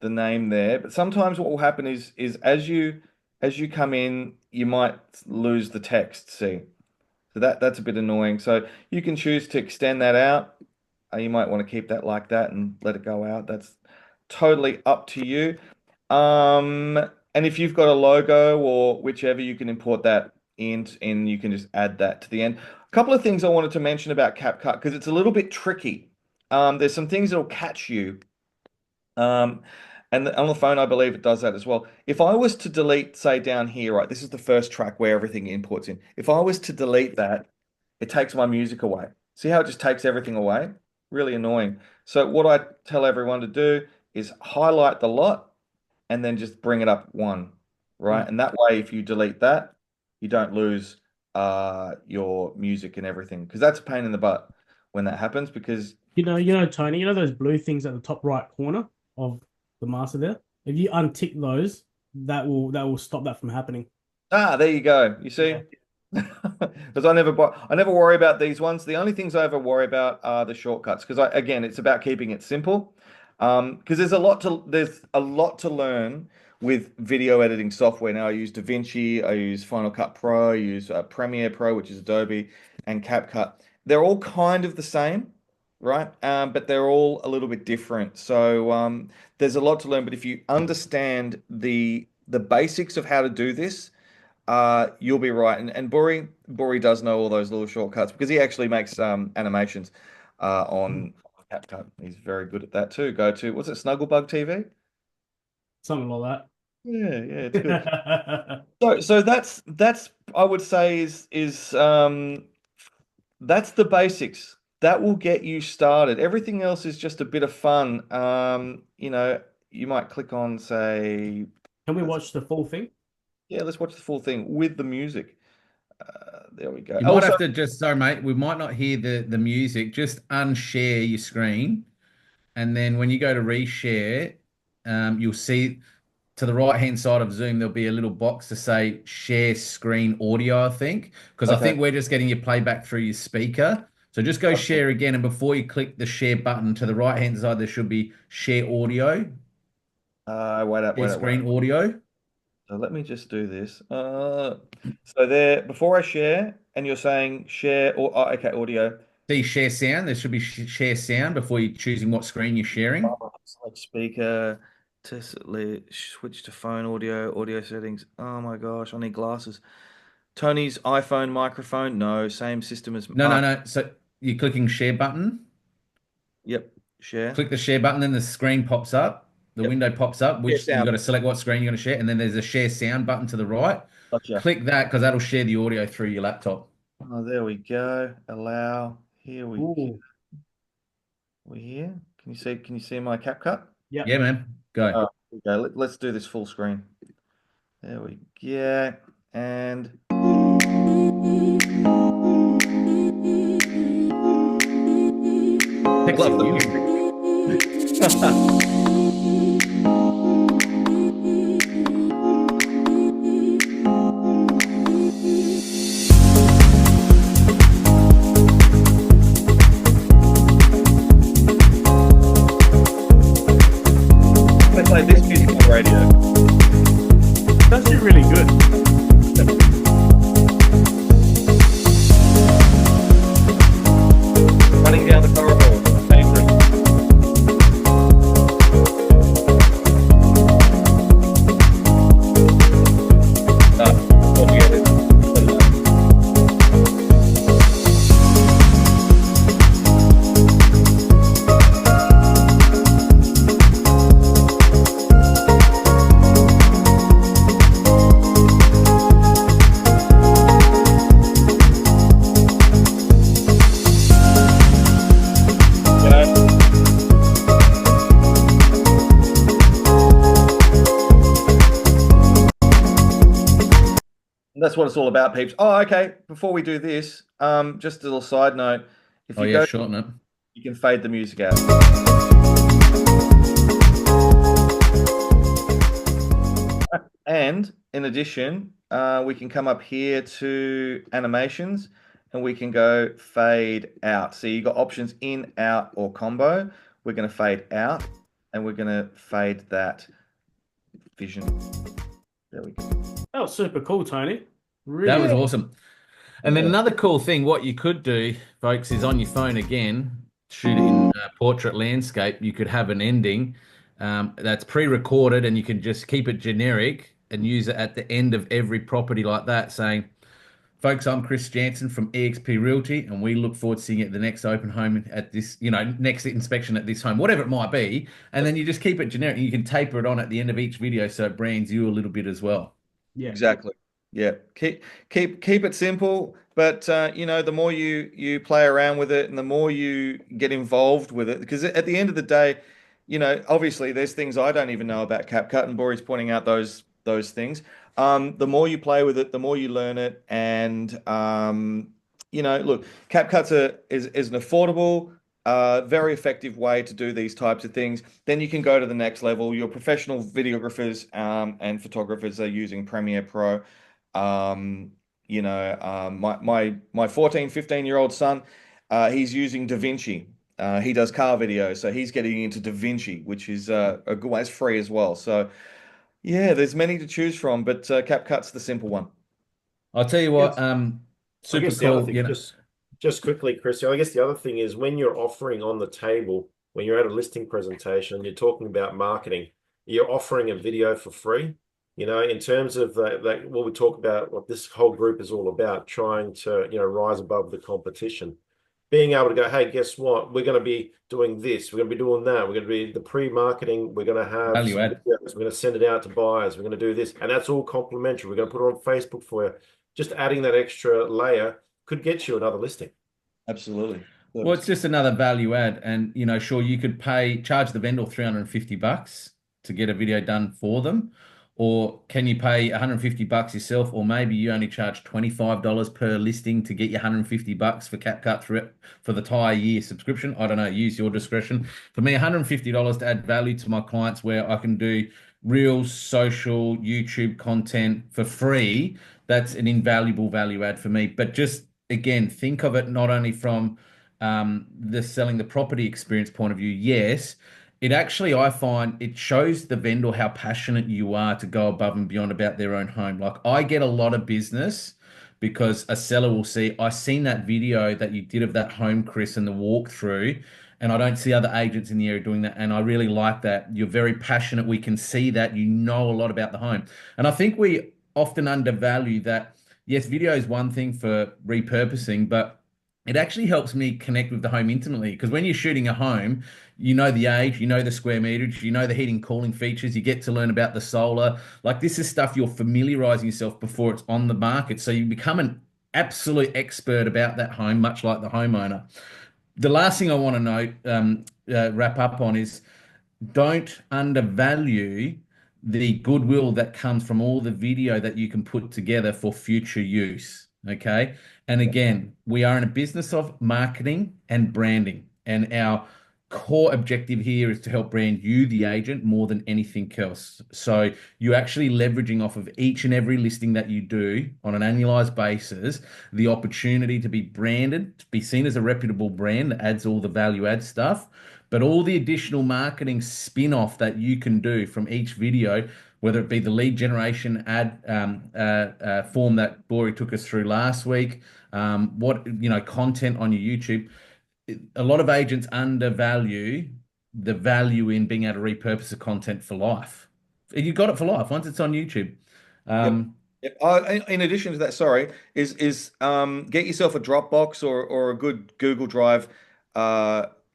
name there. But sometimes what will happen is as you come in, you might lose the text. See, so that's a bit annoying. So you can choose to extend that out. You might want to keep that like that and let it go out. That's totally up to you. Um, and if you've got a logo or whichever, you can import that in and you can just add that to the end. A couple of things I wanted to mention about CapCut because it's a little bit tricky. There's some things that'll catch you um, and on the phone, I believe it does that as well. If I was to delete, say down here, right, this is the first track where everything imports in. If I was to delete that, it takes my music away. See how it just takes everything away? Really annoying. So what I tell everyone to do is highlight the lot and then just bring it up one. right? And that way, if you delete that, you don't lose your music and everything, because that's a pain in the butt when that happens. Because Tony, those blue things at the top right corner of the master there? If you untick those, that will stop that from happening. there you go. You Yeah. see, because I never worry about these ones. The only things I ever worry about are the shortcuts, because again, it's about keeping it simple. Because there's a lot to learn with video editing software. Now I use DaVinci, I use Final Cut Pro, I use Premiere Pro, which is Adobe, and CapCut. They're all kind of the same, right? But they're all a little bit different. So there's a lot to learn. But if you understand the basics of how to do this, you'll be right. And Bori does know all those little shortcuts, because he actually makes animations on CapCut. He's very good at that too. Go to, what's it, Snugglebug TV? Something like Yeah, it's good. that. So that's I would say is that's the basics. That will get you started. Everything else is just a bit of fun. You might click on, say, Can we watch the full thing? yeah, let's watch the full thing with the music. There we go. You might Also, have to just, sorry, mate, we might not hear the music. Just unshare your screen. And then when you go to reshare, you'll see to the right hand side of Zoom, there'll be a little box to say share screen audio, I think, because I okay. think we're just getting your playback through your speaker. So just go share again. And before you click the share button to the right hand side, there should be share audio, Wait up, share wait up, wait screen up. audio. So let me just do this. So there, before I share, and you're saying share, or okay, audio. See share sound. There should be share sound before you're choosing what screen you're sharing. Select speaker, switch to phone audio settings. Oh my gosh, I need glasses. Tony's iPhone microphone. No, same system as. No, no, no. So you're clicking share button. Yep, share. Click the share button, then the screen pops up. The Yep, window pops up, share which you got sound. to select what screen you're going to share, and then there's a share sound button to the right. Gotcha. Click that because that'll share the audio through your laptop. Oh, there we go. Allow. Here we go. Ooh. We're here. Can you see my CapCut? Yeah. Yeah, man. Go. Oh, okay. Let's do this full screen. There we go. And Sexy love the music. music. Let's play this music on the radio. It's actually really good. Running down the corridor. Dangerous. Forget it. Yeah. That's what it's all about, peeps. Oh, okay. Before we do this, just a little side note. If Oh you yeah, go, shorten it. you can fade the music out. And in addition, we can come up here to animations, and we can go fade out. So you got options in, out, or combo. We're going to fade out, and we're going to fade that vision. There we go. That was super cool, Tony. That was Really. awesome. And then Yeah. another cool thing, what you could do, folks, is on your phone again, shoot it in portrait landscape. You could have an ending that's pre-recorded, and you can just keep it generic and use it at the end of every property like that, saying, "Folks, I'm Chris Jansen from EXP Realty, and we look forward to seeing you at the next open home at this, next inspection at this home, whatever it might be." And then you just keep it generic, and you can taper it on at the end of each video, so it brands you a little bit as well. Yeah. Exactly. Yeah. Keep it simple, but the more you play around with it and the more you get involved with it, because at the end of the day, obviously there's things I don't even know about CapCut, and Bori's pointing out those things. The more you play with it, the more you learn it. And look, is an affordable, very effective way to do these types of things. Then you can go to the next level. Your professional videographers and photographers are using Premiere Pro. My 14, 15-year-old son, he's using DaVinci. He does car videos, so he's getting into DaVinci, which is a good one. It's free as well. So yeah, there's many to choose from, but CapCut's the simple one. I'll tell you what, Yes. I super guess the other cool. thing, just quickly, Chris, I guess the other thing is when you're offering on the table, when you're at a listing presentation, you're talking about marketing, you're offering a video for free. In terms of what we talk about, what this whole group is all about, trying to, rise above the competition. Being able to go, hey, guess what? We're going to be doing this. We're going to be doing that. We're going to be the pre-marketing. We're going to have Value some add. videos. We're going to send it out to buyers. We're going to do this. And that's all complimentary. We're going to put it on Facebook for you. Just adding that extra layer could get you another listing. Absolutely. Well, it's just another value add. And, sure, you could charge the vendor $350 to get a video done for them. Or can you pay $150 yourself? Or maybe you only charge $25 per listing to get you $150 for CapCut for the entire year subscription. I don't know, use your discretion. For me, $150 to add value to my clients where I can do real social YouTube content for free. That's an invaluable value add for me. But just again, think of it not only from the selling the property experience point of view. Yes, it actually, I find it shows the vendor how passionate you are to go above and beyond about their own home. Like I get a lot of business because a seller will see, I seen that video that you did of that home, Chris, and the walkthrough, and I don't see other agents in the area doing that. And I really like that. You're very passionate. We can see that you know a lot about the home. And I think we often undervalue that. Yes, video is one thing for repurposing, but it actually helps me connect with the home intimately because when you're shooting a home, you know the age, you know the square meterage, you know the heating cooling features, you get to learn about the solar. Like this is stuff you're familiarizing yourself before it's on the market. So you become an absolute expert about that home, much like the homeowner. The last thing I want to note, wrap up on is don't undervalue the goodwill that comes from all the video that you can put together for future use. Okay. And again, we are in a business of marketing and branding. And our core objective here is to help brand you, the agent, more than anything else. So you're actually leveraging off of each and every listing that you do on an annualized basis, the opportunity to be branded, to be seen as a reputable brand that adds all the value add stuff, but all the additional marketing spin-off that you can do from each video, whether it be the lead generation ad form that Bori took us through last week, content on your YouTube. A lot of agents undervalue the value in being able to repurpose the content for life. You got it for life once it's on YouTube. Yep. Yep. In addition to that, sorry, is get yourself a Dropbox or a good Google Drive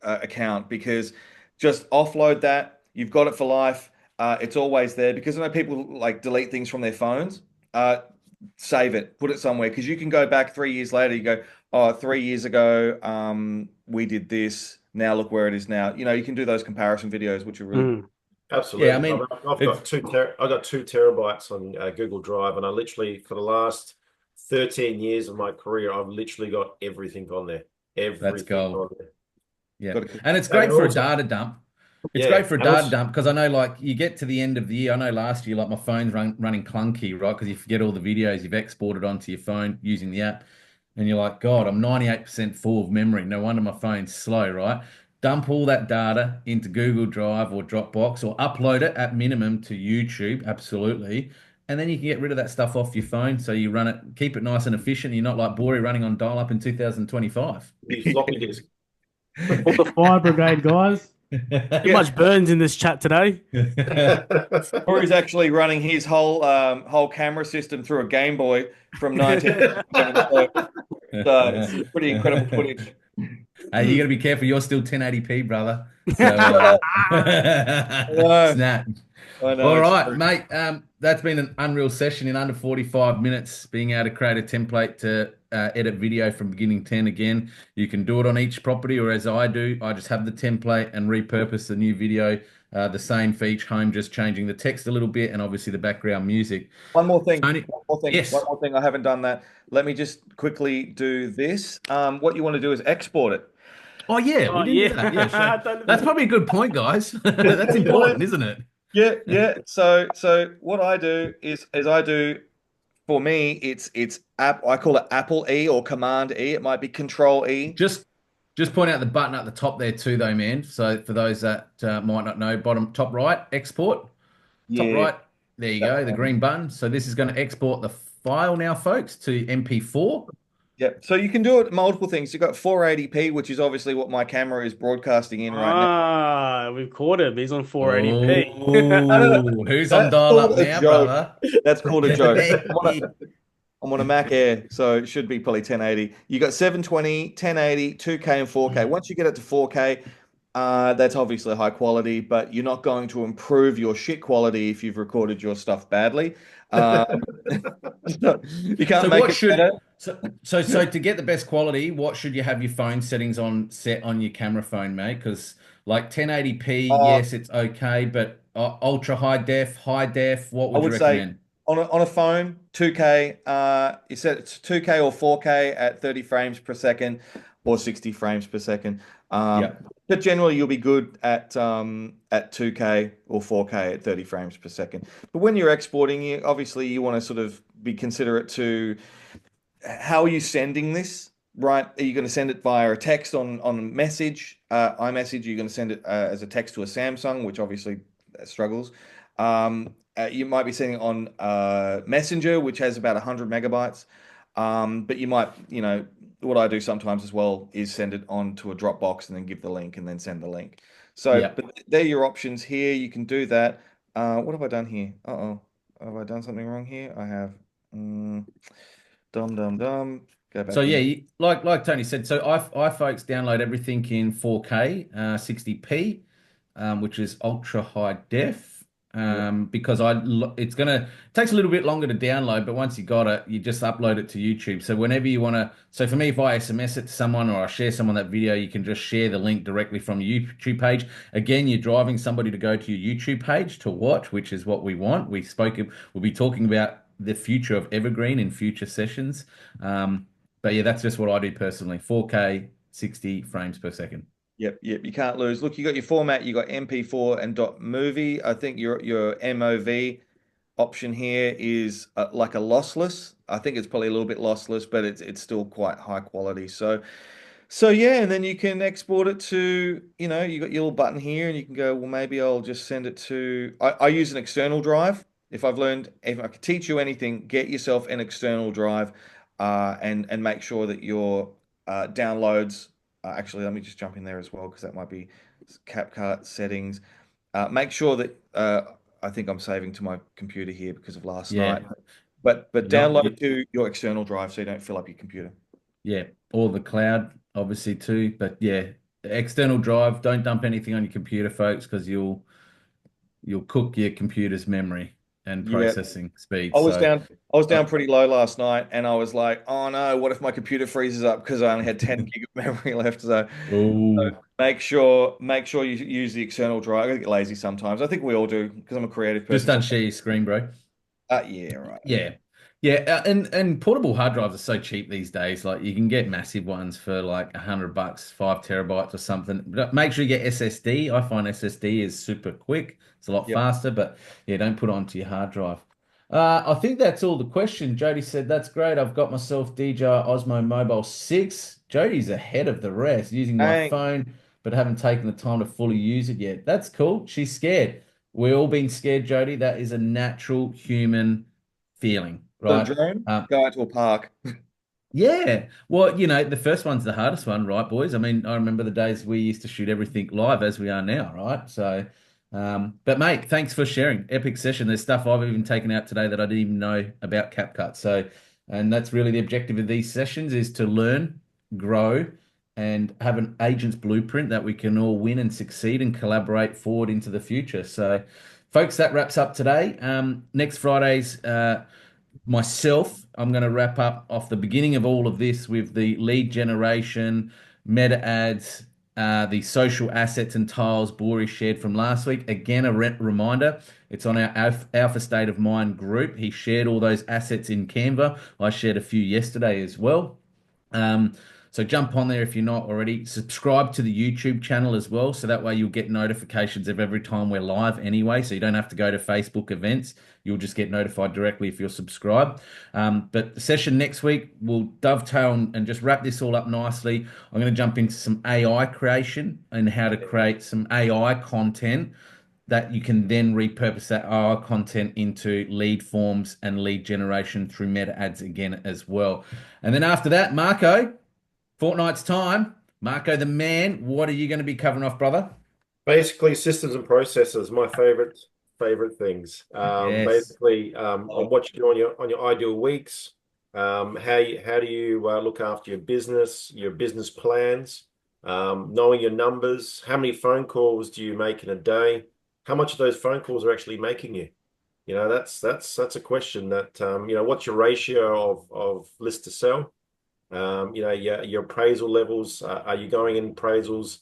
account because just offload that. You've got it for life. It's always there because I know people like delete things from their phones. Save it, put it somewhere because you can go back 3 years later. You go, oh, 3 years ago, we did this. Now look where it is now. You can do those comparison videos, which are really Absolutely. Yeah, I mean, I've got 2 terabytes on Google Drive, and I literally, for the last 13 years of my career, I've literally got everything on there. that's Everything gold. on there. Yeah, and it's great for a also, data dump. It's yeah, great for a and data also, dump because I know, like, you get to the end of the year. I know last year, like, my phone's running clunky, right? Because you forget all the videos you've exported onto your phone using the app, and you're like, God, I'm 98% full of memory. No wonder my phone's slow, right? Dump all that data into Google Drive or Dropbox or upload it at minimum to YouTube, absolutely. And then you can get rid of that stuff off your phone. So you run it, keep it nice and efficient. You're not like Bori running on dial-up in 2025 the floppy disk. All the fire brigade guys. Too much burns in this chat today. Or he's actually running his whole camera system through a Game Boy from 1977. So it's pretty incredible footage. Hey, you got to be careful. You're still 1080p, brother. So snap. I know, All it's right, true. mate. That's been an unreal session in under 45 minutes. Being able to create a template to edit video from beginning to end. Again, you can do it on each property, or as I do, I just have the template and repurpose the new video the same for each home, just changing the text a little bit and obviously the background music. One more thing. Tony, One more thing. One yes. more thing. I haven't done that. Let me just quickly do this. What you want to do is export it. Oh yeah, we Oh didn't do yeah, that. Yeah, so I don't that's even. probably a good point, guys. That's You want important, to? isn't it? Yeah, yeah. So what I do is I do for me it's app I call it Apple E or Command E. It might be Control E. Just just point out the button at the top there too, though, man. So for those that might not know, bottom top right, export, top Yeah, right. There you that go, the one. green button. So this is going to export the file now, folks, to MP4. Yeah. So you can do it multiple things. You've got 480p, which is obviously what my camera is broadcasting in right now. Ah, we've caught him. He's on 480p. No, no, no. Oh, who's on That's dial up called a now, joke. brother? That's called a joke. Hey. I'm on a Mac Air, so it should be probably 1080. You got 720, 1080, 2K, and 4K. Once you get it to 4K, that's obviously high quality, but you're not going to improve your shit quality if you've recorded your stuff badly. Um, you can't So make what it better. should so to get the best quality, what should you have your phone settings on set on your camera phone, mate? Because like 1080p, Uh, yes, it's okay, but ultra high def, what I would you would say recommend? on a phone, 2K, you said it's 2K or 4K at 30 frames per second or 60 frames per second. Yeah, But generally you'll be good at 2K or 4K at 30 frames per second. But when you're exporting, you want to sort of be considerate to how are you sending this, right? Are you going to send it via a text on message, iMessage? Are you going to send it as a text to a Samsung, which obviously struggles? You might be sending it on Messenger, which has about 100 megabytes. But you might, what I do sometimes as well is send it on to a Dropbox and then give the link and then send the link. So, yeah. but they're your options here. You can do that. What have I done here? Uh-oh. Have I done something wrong here? I have. Mm, Dum dum dum. Go So back yeah, in. like Tony said, so I folks download everything in 4K, 60p, which is ultra high def, Yeah. because it's gonna it takes a little bit longer to download, but once you got it, you just upload it to YouTube. So whenever you wanna, so for me, if I SMS it to someone or I share someone that video, you can just share the link directly from your YouTube page. Again, you're driving somebody to go to your YouTube page to watch, which is what we want. We'll be talking about the future of Evergreen in future sessions. But yeah, that's just what I do personally. 4K, 60 frames per second. Yep, yep. You can't lose. Look, you got your format. You got MP4 and .movie. I think your MOV option here is like a lossless. I think it's probably a little bit lossless, but it's still quite high quality. So yeah, and then you can export it to, you got your little button here, and you can go, well, maybe I'll just send it to. I use an external drive. If I could teach you anything, get yourself an external drive, and make sure that your downloads. Actually, let me just jump in there as well because that might be CapCut settings. Make sure that I think I'm saving to my computer here because of last Yeah. night. But Not download to your external drive so you don't fill up your computer. yeah, or the cloud, obviously too. But yeah, external drive, don't dump anything on your computer, folks, because you'll cook your computer's memory and Yeah, processing speed. I was So down. I was uh, down pretty low last night, and I was like, "Oh no, what if my computer freezes up because I only had 10 gig of memory left?" So oh, make sure you use the external drive. I get lazy sometimes. I think we all do because I'm a creative just person. unshare your screen, bro. Yeah, right. Yeah. Yeah, and portable hard drives are so cheap these days. Like you can get massive ones for like $100, 5 terabytes or something. But make sure you get SSD. I find SSD is super quick. It's a lot Yep. faster, but yeah, don't put it onto your hard drive. I think that's all the question. Jody said, that's great. I've got myself DJI Osmo Mobile 6. Jody's ahead of the rest, using my Dang, phone, but haven't taken the time to fully use it yet. That's cool. She's scared. We're all being scared, Jody. That is a natural human feeling, the right? drone Um, go out to a park. yeah. Well, the first one's the hardest one, right, boys? I mean, I remember the days we used to shoot everything live as we are now, right? So, but mate, thanks for sharing. Epic session. There's stuff I've even taken out today that I didn't even know about CapCut. So, and that's really the objective of these sessions is to learn, grow, and have an agent's blueprint that we can all win and succeed and collaborate forward into the future. So, folks, that wraps up today. Next Friday's myself, I'm going to wrap up off the beginning of all of this with the lead generation, meta ads, the social assets and tiles Bori shared from last week. Again, a reminder, it's on our Alpha State of Mind group. He shared all those assets in Canva. I shared a few yesterday as well. Um, so jump on there if you're not already. Subscribe to the YouTube channel as well, so that way you'll get notifications of every time we're live anyway. So you don't have to go to Facebook events. You'll just get notified directly if you're subscribed. But the session next week will dovetail and just wrap this all up nicely. I'm going to jump into some AI creation and how to create some AI content that you can then repurpose that AI content into lead forms and lead generation through meta ads again as well. And then after that, Marco, fortnight's time. Marco, the man, what are you going to be covering off, brother? Basically, systems and processes, my favorite things. Yes. Basically, on what you do on your ideal weeks. How do you look after your business plans, knowing your numbers, how many phone calls do you make in a day, how much of those phone calls are actually making you? That's a question that what's your ratio of list to sell? Your appraisal levels. Are you going in appraisals?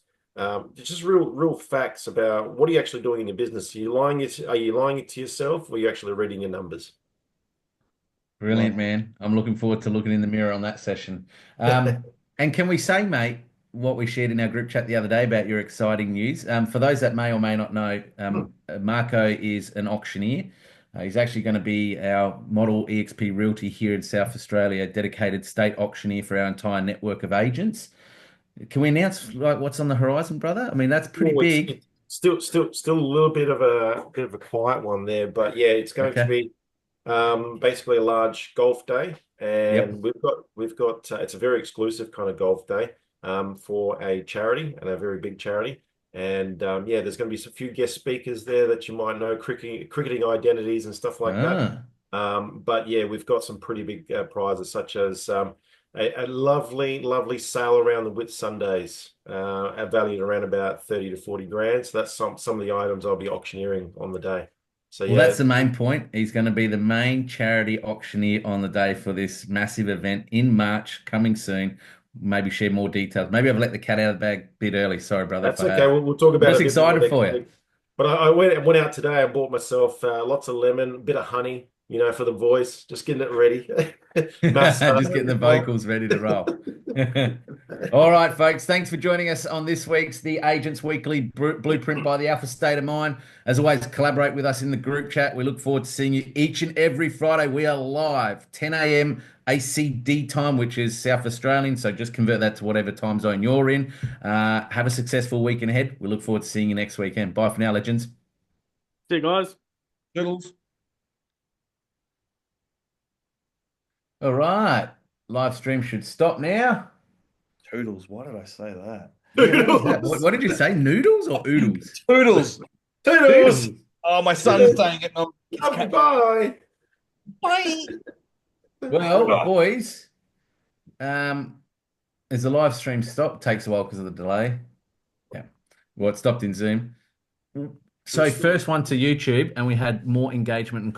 Just real facts about what are you actually doing in your business. Are you lying it to yourself, or are you actually reading your numbers? Brilliant, man. I'm looking forward to looking in the mirror on that session. And can we say, mate, what we shared in our group chat the other day about your exciting news? For those that may or may not know, Marco is an auctioneer. He's actually going to be our model EXP Realty here in South Australia, a dedicated state auctioneer for our entire network of agents. Can we announce like what's on the horizon, brother? I mean, that's pretty Oh, it's big. it's still a little bit of a quiet one there, but yeah, it's going to Okay. be basically a large golf day, Yep. and we've got it's a very exclusive kind of golf day for a charity and a very big charity. And yeah, there's going to be a few guest speakers there that you might know, cricketing identities and stuff like that. Ah. But yeah, we've got some pretty big prizes, such as a lovely sail around the Whit Sundays, valued around about 30 to 40 grand. So that's some of the items I'll be auctioneering on the day. So Well, yeah, that's the main point. He's going to be the main charity auctioneer on the day for this massive event in March, coming soon. Maybe share more details. Maybe I've let the cat out of the bag a bit early. Sorry, brother, if that's I okay. have. We'll talk I'm about it just a bit more excited next for you. week. But I went out today. I bought myself lots of lemon, a bit of honey, for the voice, just getting it ready. Massage Just getting the as well. vocals ready to roll. All right, folks. Thanks for joining us on this week's The Agents Weekly Blueprint by the Alpha State of Mind. As always, collaborate with us in the group chat. We look forward to seeing you each and every Friday. We are live, 10 a.m. ACD time, which is South Australian. So just convert that to whatever time zone you're in. Have a successful weekend ahead. We look forward to seeing you next weekend. Bye for now, legends. See you guys. Toodles. All right. Live stream should stop now. Toodles. Why did I say that? Yeah, what was that? What did you say? Noodles or oodles? Toodles. Toodles. Oh, my son's saying it. No, Bye. bye. Well, boys, as the live stream stopped, takes a while because of the delay. Yeah. Well, it stopped in Zoom. So It's still first one to YouTube, and we had more engagement and